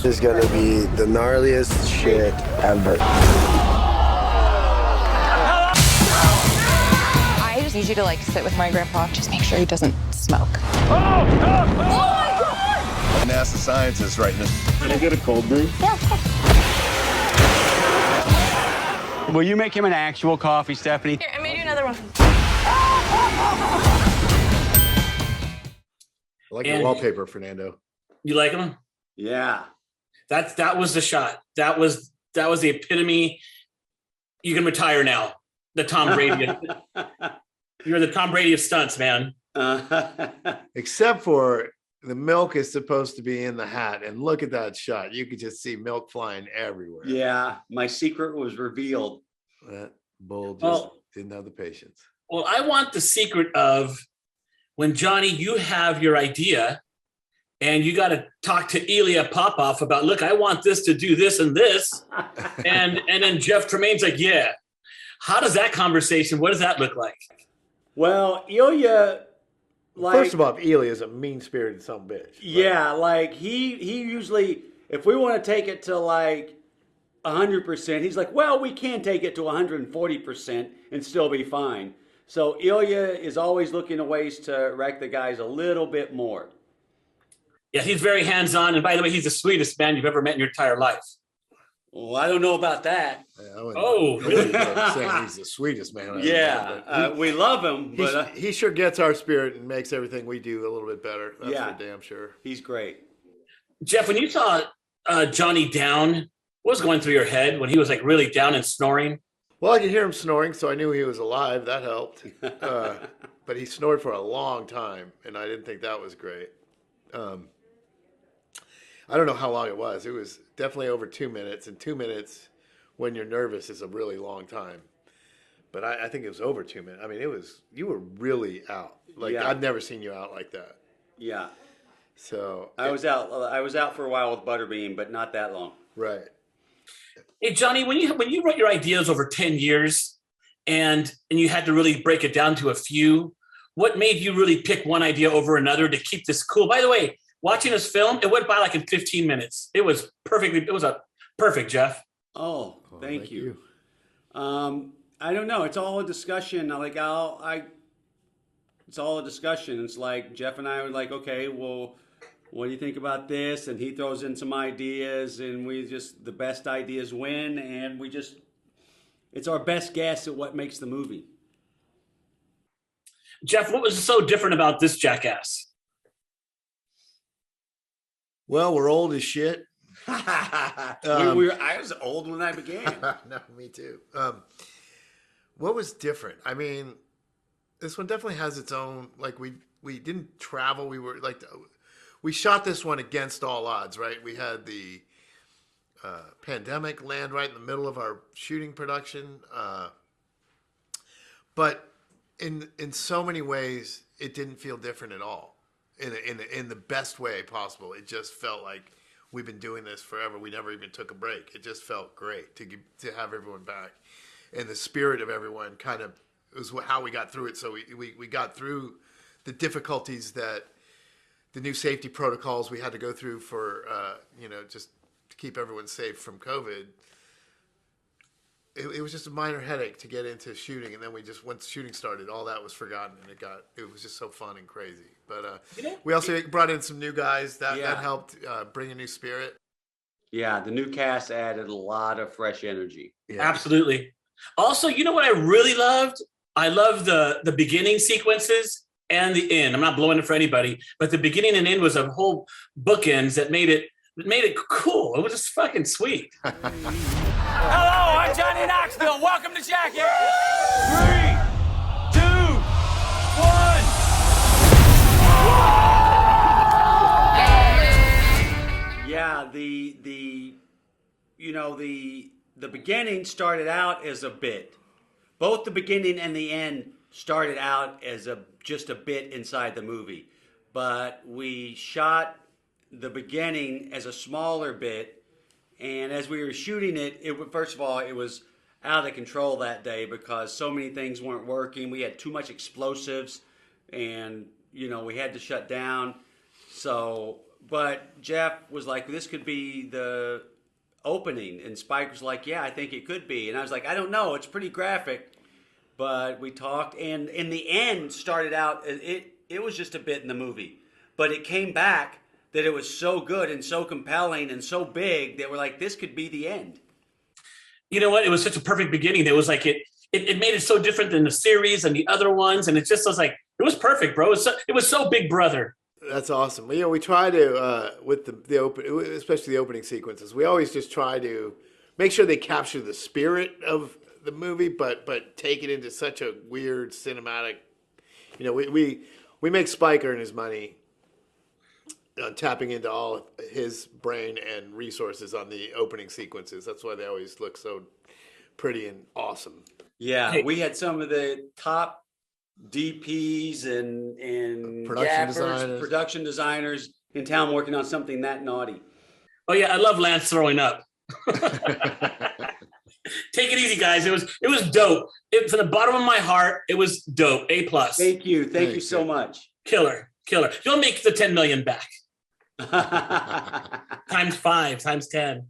is gonna be the gnarliest shit ever. I just need you to like sit with my grandpa. Just make sure he doesn't smoke. Oh my God! NASA scientists writing this. Can I get a cold brew? Yeah. Will you make him an actual coffee, Stephanie? Here, I made you another one. I like the wallpaper, Fernando. You like him? Yeah. That was the shot. That was the epitome. You can retire now. The Tom Brady. You're the Tom Brady of stunts, man. Except for the milk is supposed to be in the hat. And look at that shot. You could just see milk flying everywhere. Yeah, my secret was revealed. That bull just didn't have the patience. Well, I want the secret of when, Johnny, you have your idea and you got to talk to Ilya Popov about, look, I want this to do this and this. and then Jeff Tremaine's like, yeah. How does that conversation, what does that look like? Well, Ilya, like, First of all, Ilya is a mean-spirited son of a bitch. Yeah, like he usually, if we want to take it to like 100%, he's like, well, we can take it to 140% and still be fine. So Ilya is always looking at ways to wreck the guys a little bit more. Yeah, he's very hands-on. And by the way, he's the sweetest man you've ever met in your entire life. Well, I don't know about that. Oh, really? Saying he's the sweetest man. We love him, but he sure gets our spirit and makes everything we do a little bit better. That's for damn sure. He's great. Jeff, when you saw Johnny down, what was going through your head when he was like really down and snoring? Well, I could hear him snoring, so I knew he was alive. That helped. But he snored for a long time, and I didn't think that was great. I don't know how long it was. It was definitely over 2 minutes, and 2 minutes when you're nervous is a really long time. But I think it was over 2 minutes. I mean, you were really out. Like, I've never seen you out like that. Yeah. So I was out for a while with Butterbean, but not that long. Right. Hey, Johnny, when you wrote your ideas over 10 years and you had to really break it down to a few, what made you really pick one idea over another to keep this cool? By the way, watching this film, it went by like in 15 minutes. It was a perfect, Jeff. Oh, thank you. I don't know. It's all a discussion. It's all a discussion. It's like Jeff and I were like, okay, well, what do you think about this? And he throws in some ideas, and the best ideas win, and it's our best guess at what makes the movie. Jeff, what was so different about this jackass? Well, we're old as shit. I was old when I began. No, me too. What was different? I mean, this one definitely has its own, like, we didn't travel. We were like, we shot this one against all odds, right? We had the pandemic land right in the middle of our shooting production. But in so many ways, it didn't feel different at all. In the best way possible. It just felt like we've been doing this forever. We never even took a break. It just felt great to have everyone back. And the spirit of everyone kind of was how we got through it. So we got through the difficulties that the new safety protocols we had to go through for, just to keep everyone safe from COVID. It was just a minor headache to get into shooting, and then once shooting started, all that was forgotten, and it was just so fun and crazy. But we also brought in some new guys that helped bring a new spirit. Yeah, the new cast added a lot of fresh energy. Yeah. Absolutely. Also, you know what I really loved? I love the beginning sequences and the end. I'm not blowing it for anybody, but the beginning and end was a whole bookends that made it cool. It was just fucking sweet. Hello, I'm Johnny Knoxville. Welcome to Jackass. 3, 2, 1. Yeah, the beginning started out as a bit. Both the beginning and the end started out as just a bit inside the movie. But we shot the beginning as a smaller bit, and as we were shooting it, first of all, it was out of control that day because so many things weren't working. We had too much explosives, and we had to shut down. So, But Jeff was like, this could be the opening. And Spike was like, yeah, I think it could be. And I was like, I don't know. It's pretty graphic. But we talked, and in the end started out, it was just a bit in the movie. But it came back that it was so good and so compelling and so big that we're like, this could be the end. You know what? It was such a perfect beginning. It was like it made it so different than the series and the other ones. And it just was like, it was perfect, bro. It was so Big Brother. That's awesome. You know, we try to with the open, especially the opening sequences. We always just try to make sure they capture the spirit of the movie, but take it into such a weird cinematic. You know, we make Spike earn his money, tapping into all his brain and resources on the opening sequences. That's why they always look so pretty and awesome. Yeah, Hey. we had some of the top DPs and Production gaffers, designers. production designers in town working on something that naughty. Oh yeah, I love Lance throwing up. Take it easy, guys. It was dope. From the bottom of my heart, it was dope. A+. Thank you Thanks, so man. much. Killer. You'll make the 10 million back. Times 5, times 10.